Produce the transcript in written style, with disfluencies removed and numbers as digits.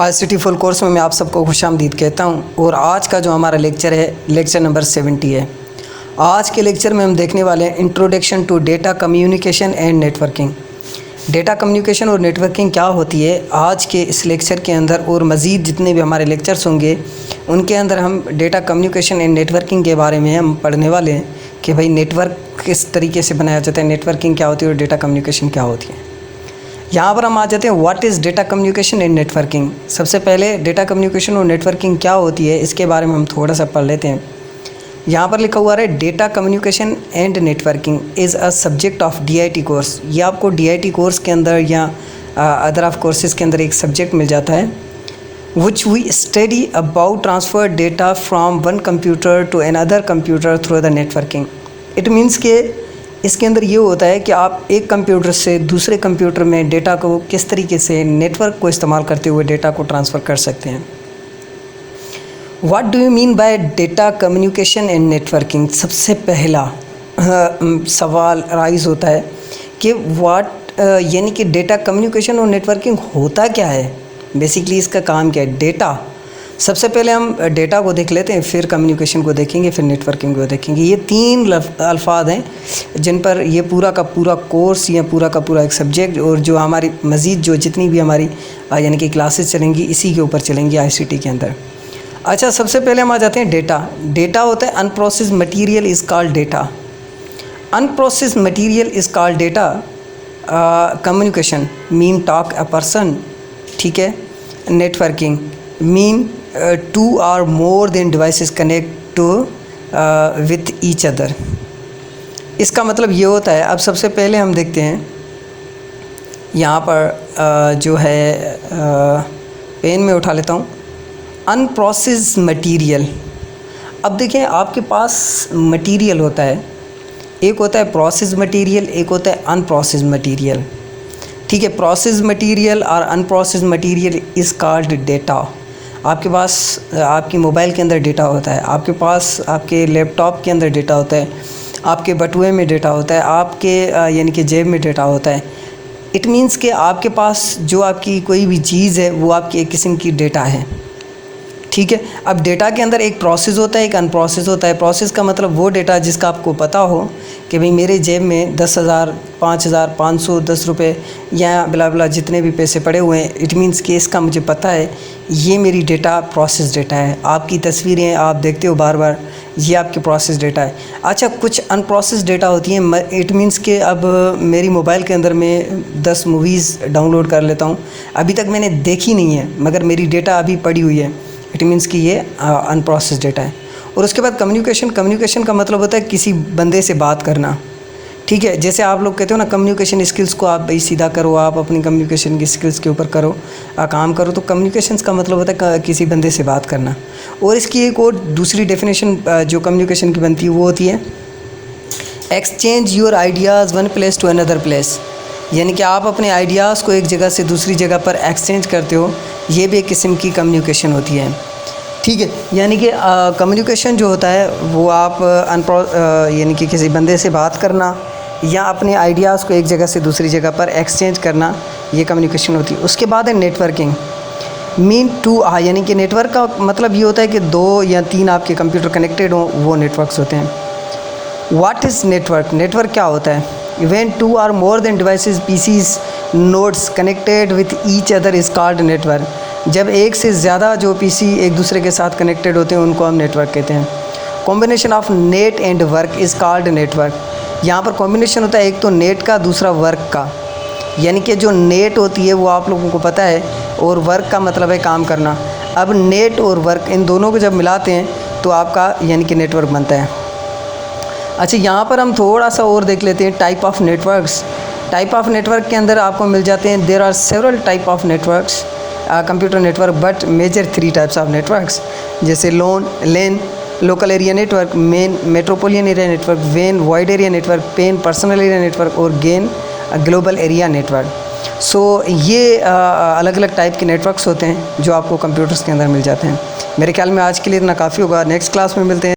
ICT full course में मैं आप सबको खुशामदीद कहता हूं और आज का जो हमारा लेक्चर है लेक्चर नंबर 70 है। आज के लेक्चर में हम देखने वाले हैं introduction to data communication and networking. Data communication और नेटवर्किंग क्या होती है आज के इस लेक्चर के अंदर, और मज़ीद जितने भी हमारे लेक्चर्स होंगे उनके अंदर हम डेटा कम्युनिकेशन एंड नेटवर्किंग के बारे में हम पढ़ने वाले हैं कि भाई नेटवर्क किस तरीके से बनाया जाता है, नेटवर्किंग क्या होती है और डेटा कम्युनिकेशन क्या होती है। यहाँ पर हम आ जाते हैं what is data communication and networking. सबसे पहले डेटा कम्युनिकेशन और नेटवर्किंग क्या होती है इसके बारे में हम थोड़ा सा पढ़ लेते हैं। यहाँ पर लिखा हुआ है data communication and networking is a subject of DIT course. ये आपको DIT कोर्स के अंदर या अदर ऑफ कोर्सेज़ के अंदर एक सब्जेक्ट मिल जाता है which we study about transfer data from one computer to another computer through the networking. It means के इसके अंदर ये होता है कि आप एक कंप्यूटर से दूसरे कंप्यूटर में डेटा को किस तरीके से नेटवर्क को इस्तेमाल करते हुए डेटा को ट्रांसफ़र कर सकते हैं। What do you mean by data communication and networking. सबसे पहला सवाल राइज होता है कि व्हाट यानी कि डेटा कम्युनिकेशन और नेटवर्किंग होता क्या है, बेसिकली इसका काम क्या है। डेटा, सबसे पहले हम डेटा को देख लेते हैं, फिर कम्युनिकेशन को देखेंगे, फिर नेटवर्किंग को देखेंगे। ये तीन अल्फाज हैं जिन पर ये पूरा का पूरा कोर्स या पूरा का पूरा एक सब्जेक्ट और जो हमारी मज़ीद जो जितनी भी हमारी यानी कि क्लासेस चलेंगी इसी के ऊपर चलेंगी ICT के अंदर। अच्छा, सबसे पहले हम आ जाते हैं डेटा। डेटा होता है unprocessed material is called data. Unprocessed material is called data. Communication mean talk a person, ठीक है। Networking mean two or more than devices connect to with each other। इसका मतलब ये होता है। अब सबसे पहले हम देखते हैं यहाँ पर जो है पेन में उठा लेता हूँ अनप्रोसेस्ड मटीरियल। अब देखें आपके पास मटीरियल होता है, एक होता है प्रोसेस्ड मटीरियल, एक होता है अनप्रोसेस्ड मटीरियल, ठीक है। प्रोसेस्ड मटीरियल और unprocessed material is called data. आपके पास आपकी मोबाइल के अंदर डेटा होता है, आपके पास आपके लैपटॉप के अंदर डेटा होता है, आपके बटुए में डेटा होता है, आपके यानी कि जेब में डेटा होता है। इट मीन्स कि आपके पास जो आपकी कोई भी चीज़ है वो आपकी एक किस्म की डेटा है, ठीक है। अब डेटा के अंदर एक प्रोसेस होता है, एक अनप्रोसेस होता है। प्रोसेस का मतलब वो डेटा जिसका आपको पता हो कि भाई मेरे जेब में 10,000, 5,000, 500, 10 रुपये या बिला बिला जितने भी पैसे पड़े हुए हैं। इट मीन्स कि इसका मुझे पता है ये मेरी डेटा प्रोसेस डेटा है। आपकी तस्वीरें आप देखते हो बार बार, ये आपके प्रोसेस डेटा है। अच्छा, कुछ अनप्रोसेस डेटा होती हैं। इट मीन्स कि अब मेरी मोबाइल के अंदर मैं 10 मूवीज़ डाउनलोड कर लेता हूँ, अभी तक मैंने देखी नहीं है मगर मेरी डेटा अभी पड़ी हुई है। इट मीन्स कि ये अनप्रोसेस डेटा है। और उसके बाद कम्युनिकेशन का मतलब होता है किसी बंदे से बात करना, ठीक है। जैसे आप लोग कहते हो ना कम्युनिकेशन स्किल्स को आप भाई सीधा करो, आप अपनी कम्युनिकेशन की स्किल्स के ऊपर करो, काम करो। तो कम्युनिकेशन का मतलब होता है किसी बंदे से बात करना। और इसकी एक और दूसरी डेफिनेशन जो कम्युनिकेशन की बनती है वो होती है exchange your ideas one place to another place. यानी कि आप अपने आइडियाज़ को एक जगह से दूसरी जगह पर एक्सचेंज करते हो, ये भी एक किस्म की कम्युनिकेशन होती है, ठीक है। यानी कि कम्युनिकेशन जो होता है वो आप यानी कि किसी बंदे से बात करना या अपने आइडियाज़ को एक जगह से दूसरी जगह पर एक्सचेंज करना, ये कम्युनिकेशन होती है। उसके बाद है नेटवर्किंग मीन टू यानी कि नेटवर्क का मतलब ये होता है कि 2 या 3 आपके कंप्यूटर कनेक्टेड हों, वो नेटवर्क्स होते हैं। What is network. नेटवर्क क्या होता है। When 2 or more than devices PCs nodes connected with each other is called network। जब एक से ज़्यादा जो PC एक दूसरे के साथ कनेक्टेड होते हैं उनको हम नेटवर्क कहते हैं। Combination of net and work is called network. यहाँ पर कॉम्बिनेशन होता है एक तो नेट का, दूसरा वर्क का। यानी कि जो नेट होती है वो आप लोगों को पता है, और वर्क का मतलब है काम करना। अब नेट और वर्क इन दोनों को जब मिलाते हैं तो आपका यानी कि नेटवर्क बनता है। अच्छा, यहाँ पर हम थोड़ा सा और देख लेते हैं type of networks. Type of network के अंदर आपको मिल जाते हैं there are several type of networks computer network but major 3 types of networks, जैसे LAN local area network, MAN metropolitan area network, वेन wide area network, PAN personal area network और GAN global area network. So ये अलग अलग type के networks होते हैं जो आपको कंप्यूटर्स के अंदर मिल जाते हैं। मेरे ख्याल में आज के लिए इतना काफ़ी होगा। नेक्स्ट क्लास में मिलते हैं।